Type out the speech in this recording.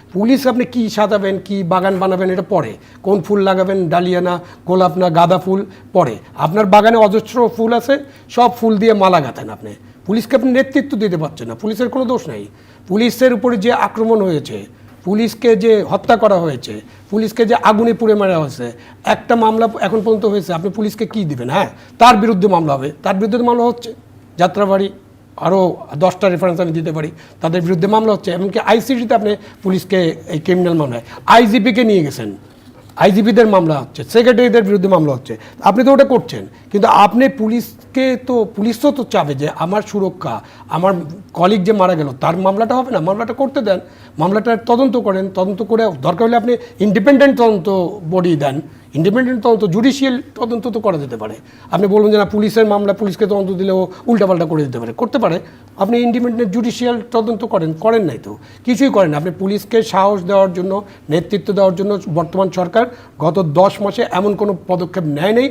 Police আপনি কি সাজাবেন, কি বাগান বানাবেন এটা পরে, কোন ফুল লাগাবেন, ডালিয়া না গোলাপ না গাঁদা ফুল পরে। আপনার বাগানে অজস্র ফুল আছে, সব ফুল দিয়ে মালা গাঁথেন আপনি। পুলিশকে আপনি নেতৃত্ব দিতে পারছেন না, পুলিশের কোনো দোষ নেই। পুলিশের উপরে যে আক্রমণ হয়েছে, পুলিশকে যে হত্যা করা হয়েছে, পুলিশকে যে আগুনে পুড়ে মারা হয়েছে, একটা মামলা এখন পর্যন্ত হয়েছে, আপনি পুলিশকে কি দিবেন? হ্যাঁ, তার বিরুদ্ধে মামলা হবে, তার বিরুদ্ধে মামলা হচ্ছে। যাত্রাবাড়ি আরও 10টা রেফারেন্স আমি দিতে পারি, তাদের বিরুদ্ধে মামলা হচ্ছে। এমনকি আইসিটিতে আপনি পুলিশকে এই ক্রিমিনাল মামলায় আইজিপিকে নিয়ে গেছেন, আইজিপিদের মামলা হচ্ছে, সেক্রেটারিদের বিরুদ্ধে মামলা হচ্ছে। আপনি তো ওটা করছেন, কিন্তু আপনি পুলিশকে তো, পুলিশও তো চাবে যে আমার সুরক্ষা, আমার কলিগ যে মারা গেল তার মামলাটা হবে না, মামলাটা করতে দেন, মামলাটার তদন্ত করেন, তদন্ত করে দরকার হলে আপনি ইন্ডিপেন্ডেন্ট তদন্ত বডি দেন, ইন্ডিপেন্ডেন্ট তদন্ত, জুডিশিয়াল তদন্ত তো করা যেতে পারে। আপনি বলবেন যে না পুলিশের মামলা পুলিশকে তদন্ত দিলেও উল্টাপাল্টা করে দিতে পারে, করতে পারে। আপনি ইন্ডিপেন্ডেন্ট জুডিশিয়াল তদন্ত করেন নাই তো, কিছুই করেন না। আপনি পুলিশকে সাহস দেওয়ার জন্য, নেতৃত্ব দেওয়ার জন্য বর্তমান সরকার গত 10 মাসে এমন কোনো পদক্ষেপ নেয় নেই